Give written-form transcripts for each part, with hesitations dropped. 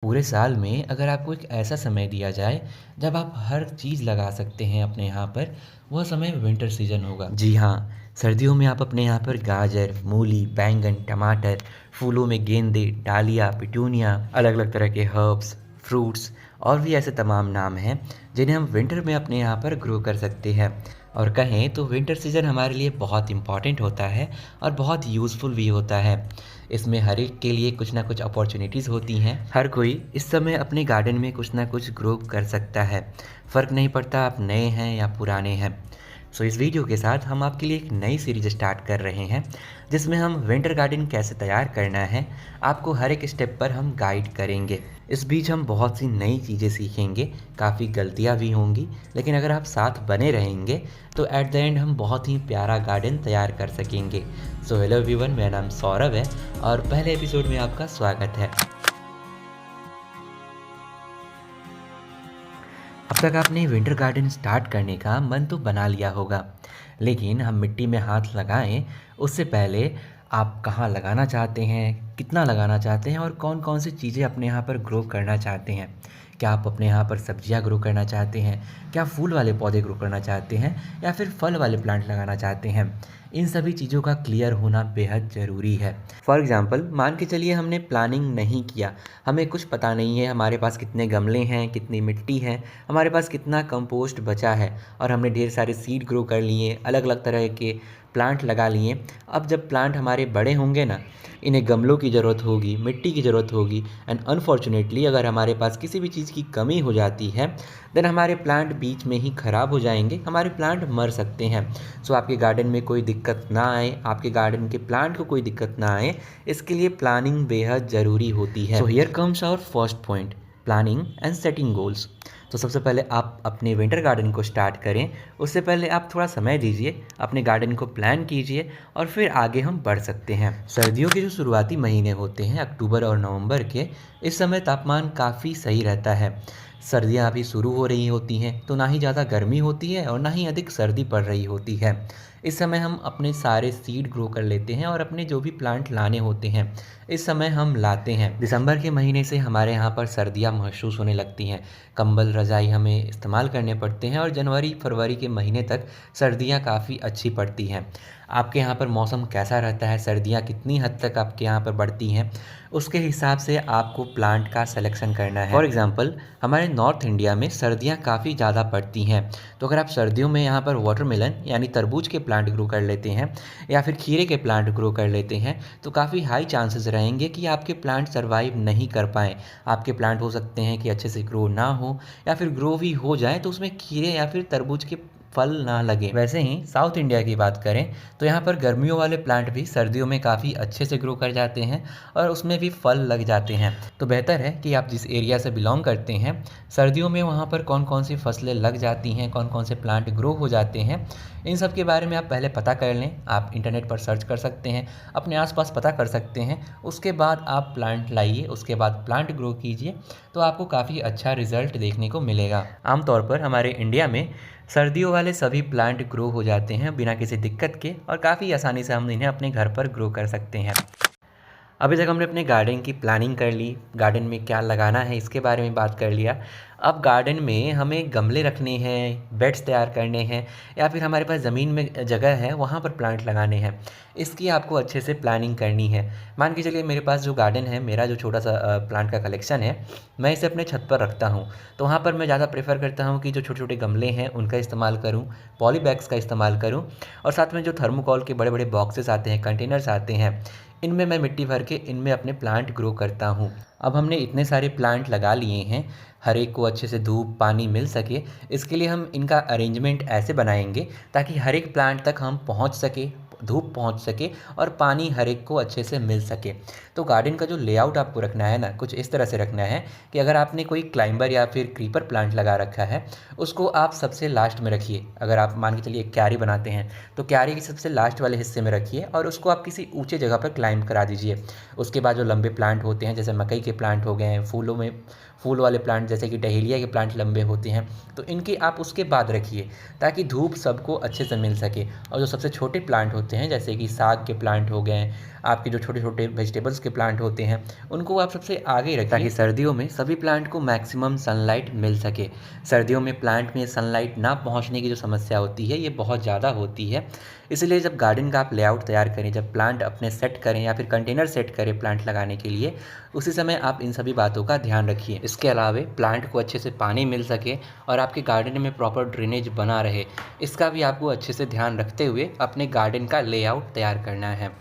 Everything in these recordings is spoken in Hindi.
पूरे साल में अगर आपको एक ऐसा समय दिया जाए जब आप हर चीज़ लगा सकते हैं अपने यहाँ पर, वह समय विंटर सीजन होगा। जी हाँ, सर्दियों में आप अपने यहाँ पर गाजर, मूली, बैंगन, टमाटर, फूलों में गेंदे, डालिया, पिटूनिया, अलग-अलग तरह के हर्ब्स, फ्रूट्स और भी ऐसे तमाम नाम हैं जिन्हें हम विंटर में अपने यहाँ पर ग्रो कर सकते हैं। और कहें तो विंटर सीज़न हमारे लिए बहुत इम्पॉर्टेंट होता है और बहुत यूज़फुल भी होता है। इसमें हर एक के लिए कुछ ना कुछ अपॉर्चुनिटीज़ होती हैं। हर कोई इस समय अपने गार्डन में कुछ ना कुछ ग्रो कर सकता है। फ़र्क नहीं पड़ता आप नए हैं या पुराने हैं। सो इस वीडियो के साथ हम आपके लिए एक नई सीरीज स्टार्ट कर रहे हैं जिसमें हम विंटर गार्डन कैसे तैयार करना है आपको हर एक स्टेप पर हम गाइड करेंगे। इस बीच हम बहुत सी नई चीज़ें सीखेंगे, काफ़ी गलतियाँ भी होंगी, लेकिन अगर आप साथ बने रहेंगे तो एट द एंड हम बहुत ही प्यारा गार्डन तैयार कर सकेंगे। सो हेलो एवरीवन, मेरा नाम सौरभ है और पहले एपिसोड में आपका स्वागत है। अब तक आपने विंटर गार्डन स्टार्ट करने का मन तो बना लिया होगा, लेकिन हम मिट्टी में हाथ लगाएं उससे पहले आप कहाँ लगाना चाहते हैं, कितना लगाना चाहते हैं और कौन कौन सी चीज़ें अपने यहाँ पर ग्रो करना चाहते हैं। क्या आप अपने यहाँ पर सब्जियाँ ग्रो करना चाहते हैं, क्या फूल वाले पौधे ग्रो करना चाहते हैं या फिर फल वाले प्लांट लगाना चाहते हैं। इन सभी चीज़ों का क्लियर होना बेहद ज़रूरी है। फॉर एग्ज़ाम्पल मान के चलिए हमने प्लानिंग नहीं किया, हमें कुछ पता नहीं है हमारे पास कितने गमले हैं, कितनी मिट्टी है, हमारे पास कितना कंपोस्ट बचा है और हमने ढेर सारे सीड ग्रो कर लिए, अलग अलग तरह के प्लांट लगा लिए। अब जब प्लांट हमारे बड़े होंगे ना, इन्हें गमलों की ज़रूरत होगी, मिट्टी की ज़रूरत होगी एंड अनफॉर्चुनेटली अगर हमारे पास किसी भी चीज़ की कमी हो जाती है देन हमारे प्लांट बीच में ही ख़राब हो जाएंगे, हमारे प्लांट मर सकते हैं। सो आपके गार्डन में कोई दिक्कत ना आए, आपके गार्डन के प्लांट को कोई दिक्कत ना आए, इसके लिए प्लानिंग बेहद ज़रूरी होती है। So here comes our first point, planning and setting goals. तो सबसे पहले आप अपने विंटर गार्डन को स्टार्ट करें, उससे पहले आप थोड़ा समय दीजिए, अपने गार्डन को प्लान कीजिए और फिर आगे हम बढ़ सकते हैं। सर्दियों के जो शुरुआती महीने होते हैं अक्टूबर और नवंबर के, इस समय तापमान काफ़ी सही रहता है। सर्दियाँ अभी शुरू हो रही होती हैं तो ना ही ज़्यादा गर्मी होती है और ना ही अधिक सर्दी पड़ रही होती है। इस समय हम अपने सारे सीड ग्रो कर लेते हैं और अपने जो भी प्लांट लाने होते हैं इस समय हम लाते हैं। दिसंबर के महीने से हमारे यहाँ पर सर्दियाँ महसूस होने लगती हैं, कंबल रज़ाई हमें इस्तेमाल करने पड़ते हैं और जनवरी फरवरी के महीने तक सर्दियाँ काफ़ी अच्छी पड़ती हैं। आपके यहाँ पर मौसम कैसा रहता है, सर्दियाँ कितनी हद तक आपके यहाँ पर बढ़ती हैं, उसके हिसाब से आपको प्लांट का सिलेक्शन करना है। फॉर एग्ज़ाम्पल हमारे नॉर्थ इंडिया में सर्दियाँ काफ़ी ज़्यादा पड़ती हैं, तो अगर आप सर्दियों में यहाँ पर वाटरमेलन यानी तरबूज के प्लांट ग्रो कर लेते हैं या फिर खीरे के प्लांट ग्रो कर लेते हैं तो काफ़ी हाई चांसेस रहेंगे कि आपके प्लांट सर्वाइव नहीं कर पाएँ। आपके प्लांट हो सकते हैं कि अच्छे से ग्रो ना हो या फिर ग्रो भी हो जाए तो उसमें खीरे या फिर तरबूज के फल ना लगे। वैसे ही साउथ इंडिया की बात करें तो यहाँ पर गर्मियों वाले प्लांट भी सर्दियों में काफ़ी अच्छे से ग्रो कर जाते हैं और उसमें भी फल लग जाते हैं। तो बेहतर है कि आप जिस एरिया से बिलोंग करते हैं सर्दियों में वहाँ पर कौन कौन सी फसलें लग जाती हैं, कौन कौन से प्लांट ग्रो हो जाते हैं, इन सब के बारे में आप पहले पता कर लें। आप इंटरनेट पर सर्च कर सकते हैं, अपने आसपास पता कर सकते हैं, उसके बाद आप प्लांट लाइए, उसके बाद प्लांट ग्रो कीजिए तो आपको काफ़ी अच्छा रिजल्ट देखने को मिलेगा। आमतौर पर हमारे इंडिया में सर्दियों वाले सभी प्लांट ग्रो हो जाते हैं बिना किसी दिक्कत के और काफ़ी आसानी से हम इन्हें अपने घर पर ग्रो कर सकते हैं। अभी तक हमने अपने गार्डन की प्लानिंग कर ली, गार्डन में क्या लगाना है इसके बारे में बात कर लिया। अब गार्डन में हमें गमले रखने हैं, बेड्स तैयार करने हैं या फिर हमारे पास ज़मीन में जगह है वहाँ पर प्लांट लगाने हैं, इसकी आपको अच्छे से प्लानिंग करनी है। मान के चलिए मेरे पास जो गार्डन है, मेरा जो छोटा सा प्लांट का कलेक्शन है, मैं इसे अपने छत पर रखता हूँ। तो वहाँ पर मैं ज़्यादा प्रेफर करता हूँ कि जो छोटे छोटे गमले हैं उनका इस्तेमाल करूँ, पॉली बैग्स का इस्तेमाल करूँ और साथ में जो थर्मोकॉल के बड़े बड़े बॉक्सेस आते हैं, कंटेनर्स आते हैं, इनमें मैं मिट्टी भर के इनमें अपने प्लांट ग्रो करता हूँ। अब हमने इतने सारे प्लांट लगा लिए हैं, हर एक को अच्छे से धूप पानी मिल सके, इसके लिए हम इनका अरेंजमेंट ऐसे बनाएंगे ताकि हर एक प्लांट तक हम पहुँच सके, धूप पहुंच सके और पानी हर एक को अच्छे से मिल सके। तो गार्डन का जो लेआउट आपको रखना है ना, कुछ इस तरह से रखना है कि अगर आपने कोई क्लाइंबर या फिर क्रीपर प्लांट लगा रखा है उसको आप सबसे लास्ट में रखिए। अगर आप मान के चलिए क्यारी बनाते हैं तो क्यारी के सबसे लास्ट वाले हिस्से में रखिए और उसको आप किसी ऊंचे जगह पर क्लाइंब करा दीजिए। उसके बाद जो लंबे प्लांट होते हैं जैसे मकई के प्लांट हो गए हैं, फूलों में फूल वाले प्लांट जैसे कि डहेलिया के प्लांट लंबे होते हैं, तो इनकी आप उसके बाद रखिए ताकि धूप सबको अच्छे से मिल सके। और जो सबसे छोटे प्लांट होते होते हैं, जैसे कि साग के प्लांट हो गए, आपके जो छोटे छोटे वेजिटेबल्स के प्लांट होते हैं, उनको आप सबसे आगे रखें ताकि सर्दियों में सभी प्लांट को मैक्सिमम सनलाइट मिल सके। सर्दियों में प्लांट में सनलाइट ना पहुंचने की जो समस्या होती है ये बहुत ज़्यादा होती है। इसलिए जब गार्डन का आप लेआउट तैयार करें, जब प्लांट अपने सेट करें या फिर कंटेनर सेट करें प्लांट लगाने के लिए, उसी समय आप इन सभी बातों का ध्यान रखिए। इसके अलावा प्लांट को अच्छे से पानी मिल सके और आपके गार्डन में प्रॉपर ड्रेनेज बना रहे, इसका भी आपको अच्छे से ध्यान रखते हुए अपने गार्डन का लेआउट तैयार करना है।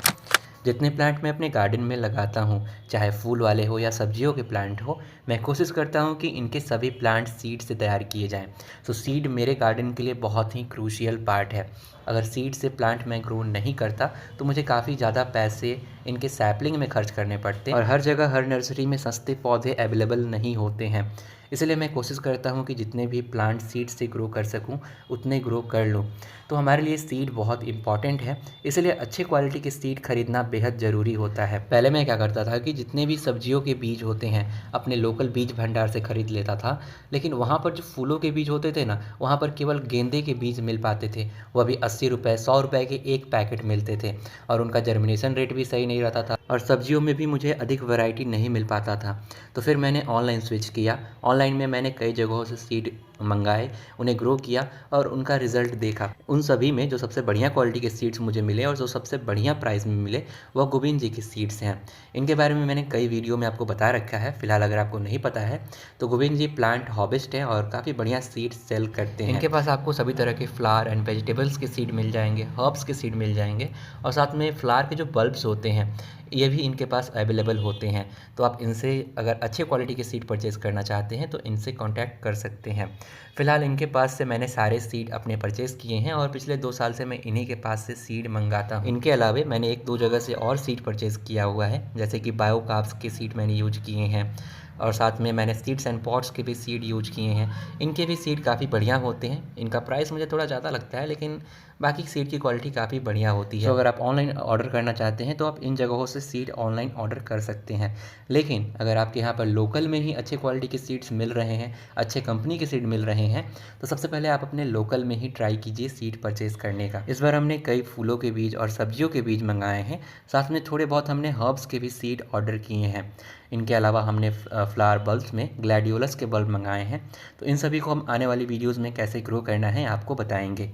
जितने प्लांट मैं अपने गार्डन में लगाता हूँ, चाहे फूल वाले हो या सब्जियों के प्लांट हो, मैं कोशिश करता हूँ कि इनके सभी प्लांट सीड से तैयार किए जाएं। तो सीड मेरे गार्डन के लिए बहुत ही क्रूशियल पार्ट है। अगर सीड से प्लांट मैं ग्रो नहीं करता तो मुझे काफ़ी ज़्यादा पैसे इनके सैपलिंग में खर्च करने पड़ते हैं और हर जगह हर नर्सरी में सस्ते पौधे अवेलेबल नहीं होते हैं। इसलिए मैं कोशिश करता हूँ कि जितने भी प्लांट सीड से ग्रो कर सकूँ उतने ग्रो कर लूँ। तो हमारे लिए सीड बहुत इंपॉर्टेंट है, इसलिए अच्छे क्वालिटी के सीड खरीदना बेहद ज़रूरी होता है। पहले मैं क्या करता था कि जितने भी सब्जियों के बीज होते हैं अपने लोकल बीज भंडार से खरीद लेता था, लेकिन वहाँ पर जो फूलों के बीज होते थे ना, वहाँ पर केवल गेंदे के बीज मिल पाते थे। वो भी 80 रुपये 100 रुपये के एक पैकेट मिलते थे और उनका जर्मिनेशन रेट भी सही नहीं रहता था और सब्जियों में भी मुझे अधिक वैरायटी नहीं मिल पाता था। तो फिर मैंने ऑनलाइन स्विच किया। ऑनलाइन में मैंने कई जगहों से सीड मंगाए, उन्हें ग्रो किया और उनका रिज़ल्ट देखा। उन सभी में जो सबसे बढ़िया क्वालिटी के सीड्स मुझे मिले और जो सबसे बढ़िया प्राइस में मिले वह गोविंद जी के सीड्स हैं। इनके बारे में मैंने कई वीडियो में आपको बता रखा है। फिलहाल अगर आपको नहीं पता है तो गोविंद जी प्लांट हॉबिस्ट हैं और काफ़ी बढ़िया सीड सेल करते हैं। इनके पास आपको सभी तरह के फ्लावर एंड वेजिटेबल्स के सीड मिल जाएंगे, हर्ब्स के सीड मिल जाएंगे और साथ में फ्लावर के जो बल्ब्स होते हैं ये भी इनके पास अवेलेबल होते हैं। तो आप इनसे अगर अच्छे क्वालिटी के सीड परचेज़ करना चाहते हैं तो इनसे कांटेक्ट कर सकते हैं। फ़िलहाल इनके पास से मैंने सारे सीड अपने परचेज़ किए हैं और पिछले 2 साल से मैं इन्हीं के पास से सीड मंगाता हूँ। इनके अलावा मैंने 1-2 जगह से और सीड परचेज़ किया हुआ है, जैसे कि बायो कार्ब्स के सीड मैंने यूज किए हैं और साथ में मैंने सीड्स एंड पॉट्स के भी सीड यूज किए हैं। इनके भी सीड काफ़ी बढ़िया होते हैं। इनका प्राइस मुझे थोड़ा ज़्यादा लगता है, लेकिन बाकी सीड की क्वालिटी काफ़ी बढ़िया होती है। तो अगर आप ऑनलाइन ऑर्डर करना चाहते हैं तो आप इन जगहों से सीड ऑनलाइन ऑर्डर कर सकते हैं। लेकिन अगर आपके यहाँ पर लोकल में ही अच्छे क्वालिटी के सीड्स मिल रहे हैं, अच्छे कंपनी के सीड मिल रहे हैं, तो सबसे पहले आप अपने लोकल में ही ट्राई कीजिए सीड परचेज़ करने का। इस बार हमने कई फूलों के बीज और सब्जियों के बीज मंगाए हैं, साथ में थोड़े बहुत हमने हर्ब्स के भी सीड ऑर्डर किए हैं। इनके अलावा हमने फ्लावर बल्ब्स में ग्लैडियोलस के बल्ब मंगाए हैं। तो इन सभी को हम आने वाली वीडियोज़ में कैसे ग्रो करना है आपको बताएंगे।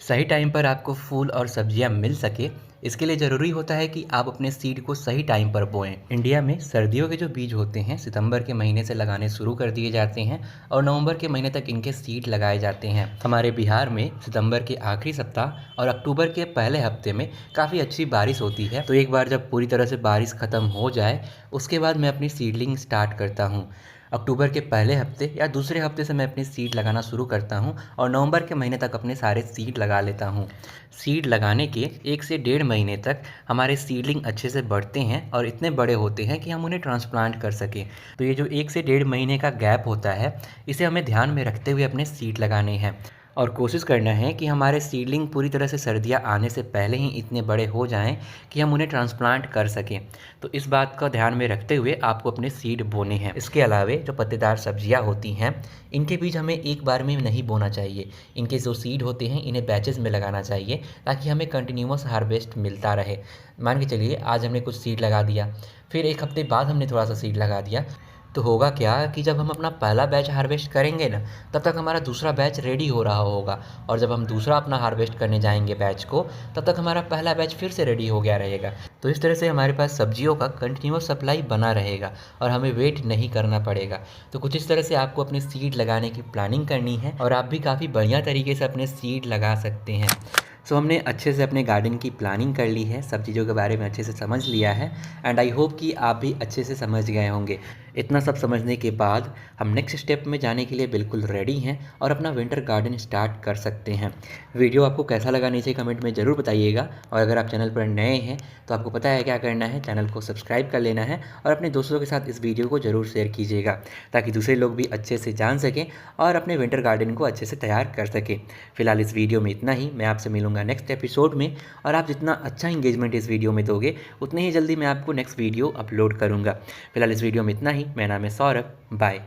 सही टाइम पर आपको फूल और सब्जियां मिल सके, इसके लिए ज़रूरी होता है कि आप अपने सीड को सही टाइम पर बोएं। इंडिया में सर्दियों के जो बीज होते हैं सितंबर के महीने से लगाने शुरू कर दिए जाते हैं और नवंबर के महीने तक इनके सीड लगाए जाते हैं। हमारे बिहार में सितंबर के आखिरी सप्ताह और अक्टूबर के पहले हफ्ते में काफ़ी अच्छी बारिश होती है। तो एक बार जब पूरी तरह से बारिश ख़त्म हो जाए उसके बाद मैं अपनी सीडलिंग स्टार्ट करता हूँ। अक्टूबर के पहले हफ्ते या दूसरे हफ्ते से मैं अपनी सीड लगाना शुरू करता हूँ और नवंबर के महीने तक अपने सारे सीड लगा लेता हूँ। सीड लगाने के 1 से 1.5 महीने तक हमारे सीडलिंग अच्छे से बढ़ते हैं और इतने बड़े होते हैं कि हम उन्हें ट्रांसप्लांट कर सकें। तो ये जो 1 से 1.5 महीने का गैप होता है, इसे हमें ध्यान में रखते हुए अपने सीड लगाने हैं और कोशिश करना है कि हमारे सीडलिंग पूरी तरह से सर्दियाँ आने से पहले ही इतने बड़े हो जाएं कि हम उन्हें ट्रांसप्लांट कर सकें। तो इस बात का ध्यान में रखते हुए आपको अपने सीड बोने हैं। इसके अलावा जो पत्तेदार सब्जियां होती हैं, इनके बीज हमें एक बार में नहीं बोना चाहिए। इनके जो सीड होते हैं इन्हें बैचेस में लगाना चाहिए ताकि हमें कंटिन्यूअस हार्वेस्ट मिलता रहे। मान के चलिए आज हमने कुछ सीड लगा दिया, फिर 1 हफ्ते बाद हमने थोड़ा सा सीड लगा दिया, तो होगा क्या कि जब हम अपना पहला बैच हार्वेस्ट करेंगे ना, तब तक हमारा दूसरा बैच रेडी हो रहा होगा और जब हम दूसरा अपना हार्वेस्ट करने जाएंगे बैच को, तब तक हमारा पहला बैच फिर से रेडी हो गया रहेगा। तो इस तरह से हमारे पास सब्जियों का कंटिन्यूअस सप्लाई बना रहेगा और हमें वेट नहीं करना पड़ेगा। तो कुछ इस तरह से आपको अपने सीड लगाने की प्लानिंग करनी है और आप भी काफ़ी बढ़िया तरीके से अपने सीड लगा सकते हैं। सो हमने अच्छे से अपने गार्डन की प्लानिंग कर ली है, सब चीज़ों के बारे में अच्छे से समझ लिया है एंड आई होप कि आप भी अच्छे से समझ गए होंगे। इतना सब समझने के बाद हम नेक्स्ट स्टेप में जाने के लिए बिल्कुल रेडी हैं और अपना विंटर गार्डन स्टार्ट कर सकते हैं। वीडियो आपको कैसा लगा नीचे कमेंट में ज़रूर बताइएगा और अगर आप चैनल पर नए हैं तो आपको पता है क्या करना है, चैनल को सब्सक्राइब कर लेना है और अपने दोस्तों के साथ इस वीडियो को ज़रूर शेयर कीजिएगा ताकि दूसरे लोग भी अच्छे से जान सकें और अपने विंटर गार्डन को अच्छे से तैयार कर सकें। फिलहाल इस वीडियो में इतना ही, मैं आपसे मिलूंगा नेक्स्ट एपिसोड में और आप जितना अच्छा इंगेजमेंट इस वीडियो में दोगे उतने ही जल्दी मैं आपको नेक्स्ट वीडियो अपलोड करूंगा। फिलहाल इस वीडियो में इतना ही। मेरा नाम है सौरभ, बाय।